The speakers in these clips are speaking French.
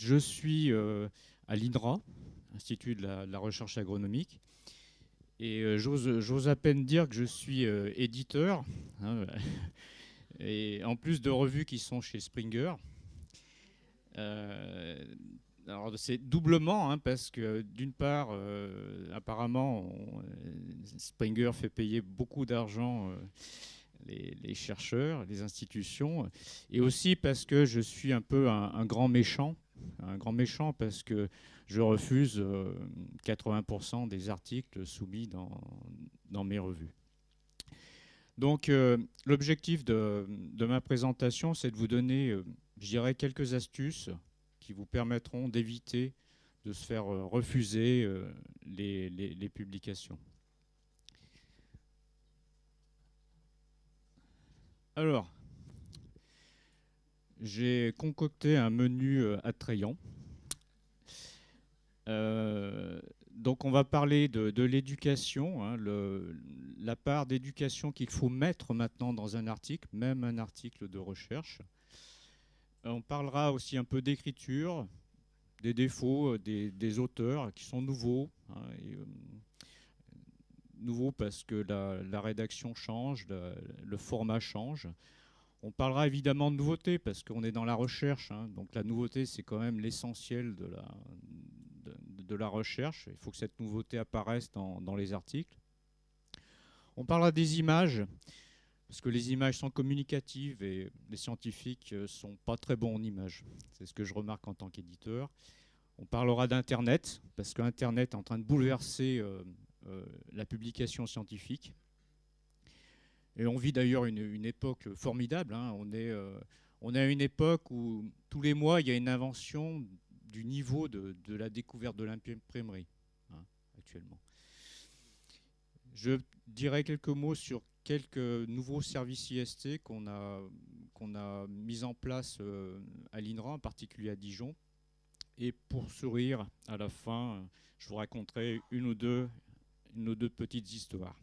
je suis à l'INRA, Institut de la recherche agronomique, et j'ose à peine dire que je suis éditeur, hein, et en plus de revues qui sont chez Springer. Euh, alors c'est doublement, hein, parce que d'une part, apparemment, Springer fait payer beaucoup d'argent les chercheurs, les institutions, et aussi parce que je suis un peu un grand méchant. Un grand méchant parce que je refuse 80% des articles soumis dans mes revues. Donc l'objectif de ma présentation, c'est de vous donner, je dirais, quelques astuces qui vous permettront d'éviter de se faire refuser les publications. Alors, j'ai concocté un menu attrayant. Donc on va parler de l'éducation, hein, la part d'éducation qu'il faut mettre maintenant dans un article, même un article de recherche. On parlera aussi un peu d'écriture, des défauts des auteurs qui sont nouveaux, hein, nouveaux parce que la rédaction change, le format change. On parlera évidemment de nouveautés parce qu'on est dans la recherche, hein, donc la nouveauté c'est quand même l'essentiel de la recherche. Il faut que cette nouveauté apparaisse dans les articles. On parlera des images parce que les images sont communicatives et les scientifiques ne sont pas très bons en images. C'est ce que je remarque en tant qu'éditeur. On parlera d'Internet parce qu'Internet est en train de bouleverser la publication scientifique. Et on vit d'ailleurs une époque formidable, hein. On est à une époque où tous les mois, il y a une invention du niveau de la découverte de l'imprimerie, hein, actuellement. Je dirais quelques mots sur quelques nouveaux services IST qu'on a mis en place à l'INRA, en particulier à Dijon. Et pour sourire, à la fin, je vous raconterai une ou deux petites histoires.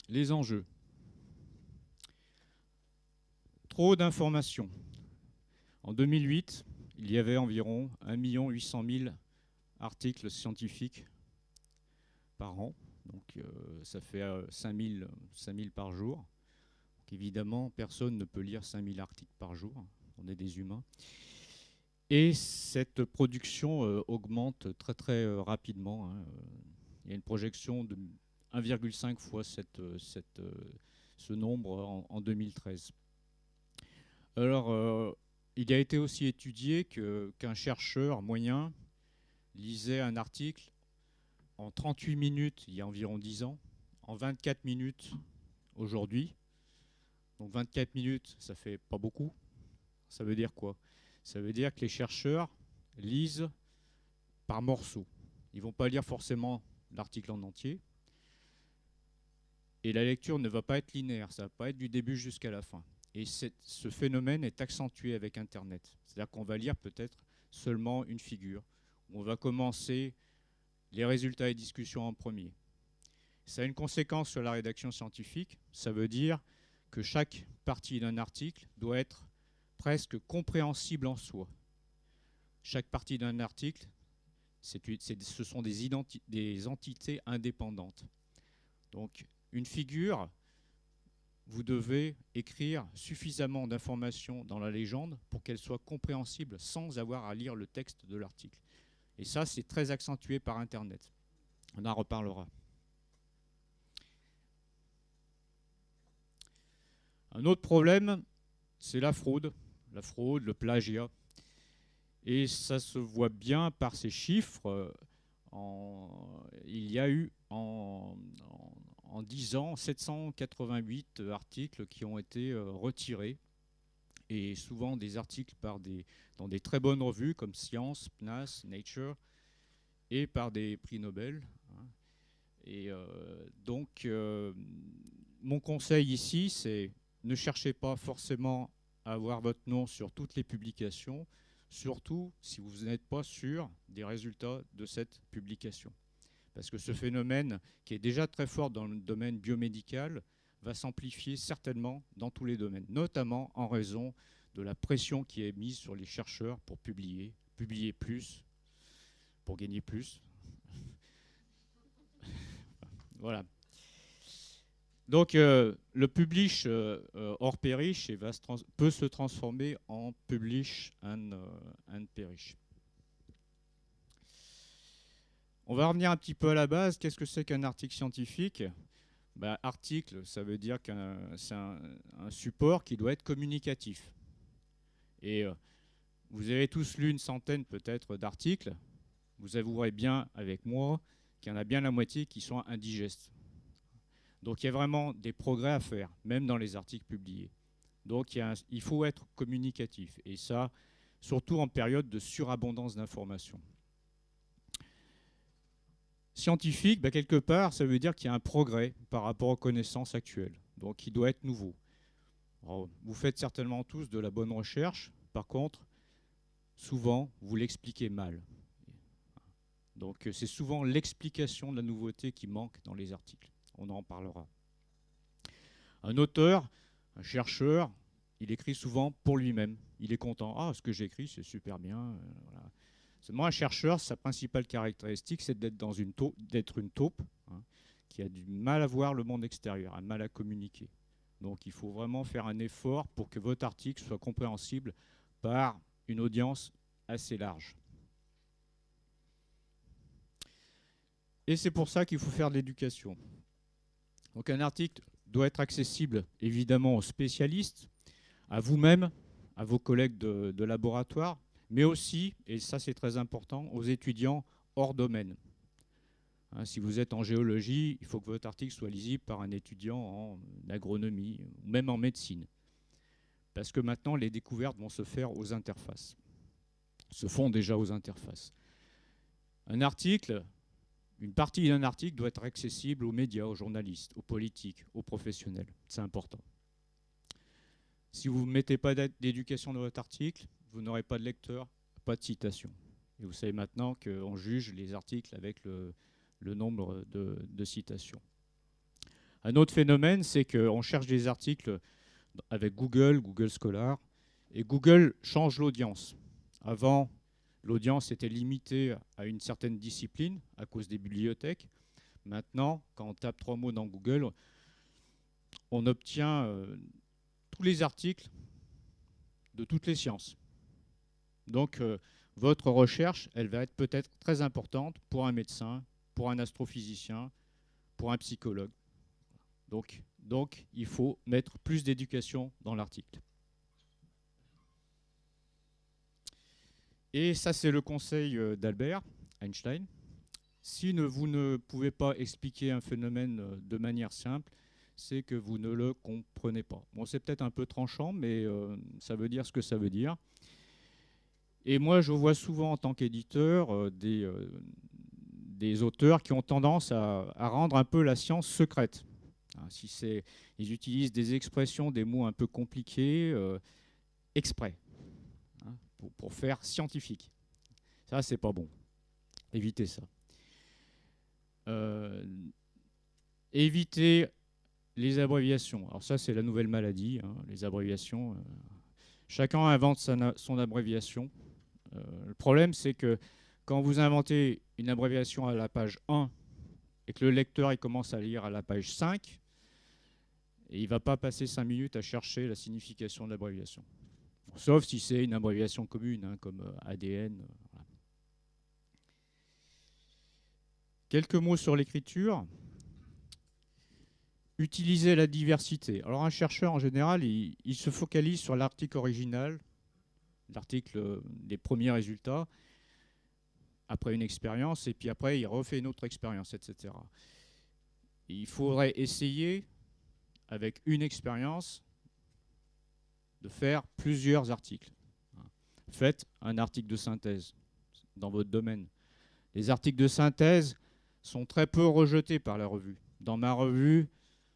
Les enjeux. Trop d'informations. En 2008, il y avait environ 1 800 000 articles scientifiques par an. Donc ça fait 5 000 par jour. Donc, évidemment, personne ne peut lire 5 000 articles par jour. On est des humains. Et cette production augmente très très rapidement, hein. Il y a une projection de 1,5 fois ce nombre en 2013. Alors, il a été aussi étudié qu'un chercheur moyen lisait un article en 38 minutes il y a environ 10 ans, en 24 minutes aujourd'hui. Donc 24 minutes, ça fait pas beaucoup. Ça veut dire quoi? Ça veut dire que les chercheurs lisent par morceaux. Ils ne vont pas lire forcément l'article en entier. Et la lecture ne va pas être linéaire, ça ne va pas être du début jusqu'à la fin. Et ce phénomène est accentué avec Internet. C'est-à-dire qu'on va lire peut-être seulement une figure. On va commencer les résultats et discussions en premier. Ça a une conséquence sur la rédaction scientifique. Ça veut dire que chaque partie d'un article doit être presque compréhensible en soi. Chaque partie d'un article, ce sont des entités indépendantes. Donc, une figure, vous devez écrire suffisamment d'informations dans la légende pour qu'elle soit compréhensible sans avoir à lire le texte de l'article. Et ça, c'est très accentué par Internet. On en reparlera. Un autre problème, c'est la fraude, le plagiat. Et ça se voit bien par ces chiffres. Il y a eu en 10 ans 788 articles qui ont été retirés. Et souvent des articles dans des très bonnes revues comme Science, PNAS, Nature, et par des prix Nobel. Et donc, mon conseil ici, c'est ne cherchez pas forcément à avoir votre nom sur toutes les publications, surtout si vous n'êtes pas sûr des résultats de cette publication. Parce que ce phénomène, qui est déjà très fort dans le domaine biomédical, va s'amplifier certainement dans tous les domaines, notamment en raison de la pression qui est mise sur les chercheurs pour publier plus, pour gagner plus. Voilà. Donc le publish or perish peut se transformer en publish and perish. On va revenir un petit peu à la base. Qu'est-ce que c'est qu'un article scientifique? Article, ça veut dire que c'est un support qui doit être communicatif. Et vous avez tous lu une centaine peut-être d'articles. Vous avouerez bien avec moi qu'il y en a bien la moitié qui sont indigestes. Donc il y a vraiment des progrès à faire, même dans les articles publiés. Donc il faut être communicatif. Et ça, surtout en période de surabondance d'informations. Scientifique, quelque part, ça veut dire qu'il y a un progrès par rapport aux connaissances actuelles. Donc il doit être nouveau. Alors, vous faites certainement tous de la bonne recherche. Par contre, souvent, vous l'expliquez mal. Donc c'est souvent l'explication de la nouveauté qui manque dans les articles. On en parlera. Un auteur, un chercheur, il écrit souvent pour lui-même. Il est content. Ah, ce que j'écris, c'est super bien. Voilà. Seulement, un chercheur, sa principale caractéristique, c'est d'être une taupe, hein, qui a du mal à voir le monde extérieur, a mal à communiquer. Donc il faut vraiment faire un effort pour que votre article soit compréhensible par une audience assez large. Et c'est pour ça qu'il faut faire de l'éducation. Donc un article doit être accessible évidemment aux spécialistes, à vous-même, à vos collègues de laboratoire, mais aussi, et ça c'est très important, aux étudiants hors domaine. Hein, si vous êtes en géologie, il faut que votre article soit lisible par un étudiant en agronomie ou même en médecine. Parce que maintenant, les découvertes vont se faire aux interfaces. Se font déjà aux interfaces. Un article, une partie d'un article doit être accessible aux médias, aux journalistes, aux politiques, aux professionnels. C'est important. Si vous ne mettez pas d'éducation dans votre article, vous n'aurez pas de lecteur, pas de citation. Et vous savez maintenant qu'on juge les articles avec le nombre de citations. Un autre phénomène, c'est qu'on cherche des articles avec Google, Google Scholar, et Google change l'audience. Avant, l'audience était limitée à une certaine discipline à cause des bibliothèques. Maintenant, quand on tape 3 mots dans Google, on obtient tous les articles de toutes les sciences. Donc, votre recherche, elle va être peut-être très importante pour un médecin, pour un astrophysicien, pour un psychologue. Donc, il faut mettre plus d'éducation dans l'article. Et ça, c'est le conseil d'Albert Einstein. Si vous ne pouvez pas expliquer un phénomène de manière simple, c'est que vous ne le comprenez pas. Bon, c'est peut-être un peu tranchant, mais ça veut dire ce que ça veut dire. Et moi, je vois souvent en tant qu'éditeur des auteurs qui ont tendance à rendre un peu la science secrète. Hein, ils utilisent des expressions, des mots un peu compliqués, exprès, hein, pour faire scientifique. Ça, c'est pas bon. Évitez ça. Évitez les abréviations. Alors ça, c'est la nouvelle maladie, hein, les abréviations. Chacun invente son abréviation. Le problème, c'est que quand vous inventez une abréviation à la page 1 et que le lecteur il commence à lire à la page 5, et il ne va pas passer 5 minutes à chercher la signification de l'abréviation. Bon, sauf si c'est une abréviation commune, hein, comme ADN. Voilà. Quelques mots sur l'écriture. Utiliser la diversité. Alors un chercheur, en général, il se focalise sur l'article original, l'article des premiers résultats, après une expérience, et puis après, il refait une autre expérience, etc. Et il faudrait essayer, avec une expérience, de faire plusieurs articles. Faites un article de synthèse dans votre domaine. Les articles de synthèse sont très peu rejetés par la revue. Dans ma revue,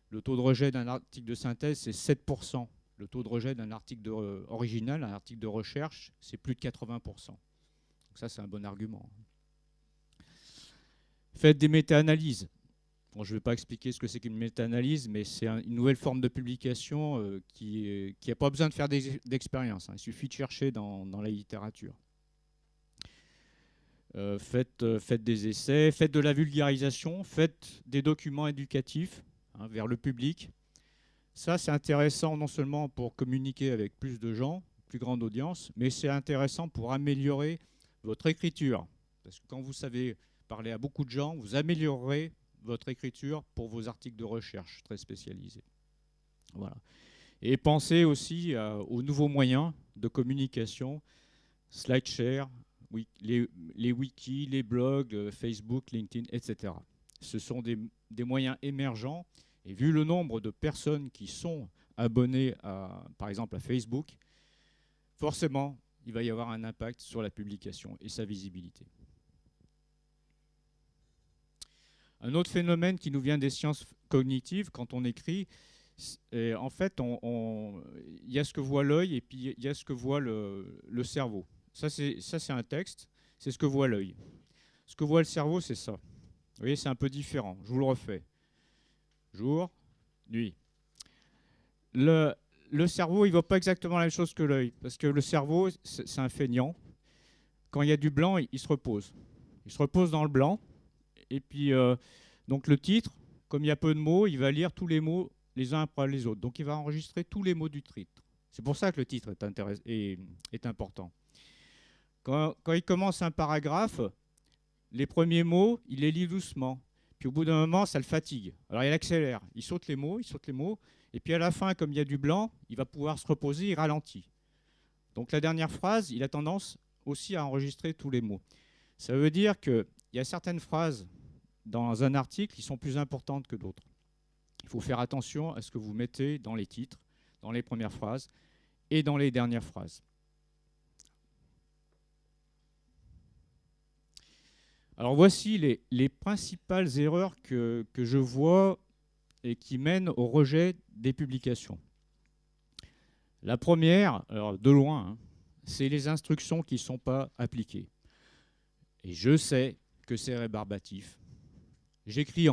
le taux de rejet d'un article de synthèse, c'est 7%. Le taux de rejet d'un article original, un article de recherche, c'est plus de 80%. Donc ça, c'est un bon argument. Faites des méta-analyses. Bon, je ne vais pas expliquer ce que c'est qu'une méta-analyse, mais c'est une nouvelle forme de publication qui n'a pas besoin de faire d'expérience. Il suffit de chercher dans la littérature. Faites des essais, faites de la vulgarisation, faites des documents éducatifs vers le public. Ça, c'est intéressant non seulement pour communiquer avec plus de gens, plus grande audience, mais c'est intéressant pour améliorer votre écriture. Parce que quand vous savez parler à beaucoup de gens, vous améliorerez votre écriture pour vos articles de recherche très spécialisés. Voilà. Et pensez aussi aux nouveaux moyens de communication, SlideShare, les wikis, les blogs, Facebook, LinkedIn, etc. Ce sont des moyens émergents. Et vu le nombre de personnes qui sont abonnées, par exemple, à Facebook, forcément, il va y avoir un impact sur la publication et sa visibilité. Un autre phénomène qui nous vient des sciences cognitives, quand on écrit, en fait, il y a ce que voit l'œil et puis il y a ce que voit le cerveau. Ça, c'est un texte, c'est ce que voit l'œil. Ce que voit le cerveau, c'est ça. Vous voyez, c'est un peu différent. Je vous le refais. Jour, nuit. Le cerveau, il ne voit pas exactement la même chose que l'œil, parce que le cerveau, c'est un feignant. Quand il y a du blanc, il se repose. Il se repose dans le blanc. Et puis, donc le titre, comme il y a peu de mots, il va lire tous les mots les uns après les autres. Donc, il va enregistrer tous les mots du titre. C'est pour ça que le titre est important. Quand il commence un paragraphe, les premiers mots, il les lit doucement. Puis au bout d'un moment, ça le fatigue. Alors, il accélère. Il saute les mots. Et puis à la fin, comme il y a du blanc, il va pouvoir se reposer, il ralentit. Donc la dernière phrase, il a tendance aussi à enregistrer tous les mots. Ça veut dire qu'il y a certaines phrases dans un article qui sont plus importantes que d'autres. Il faut faire attention à ce que vous mettez dans les titres, dans les premières phrases et dans les dernières phrases. Alors voici les principales erreurs que je vois et qui mènent au rejet des publications. La première, alors de loin, c'est les instructions qui ne sont pas appliquées. Et je sais que c'est rébarbatif. J'écris en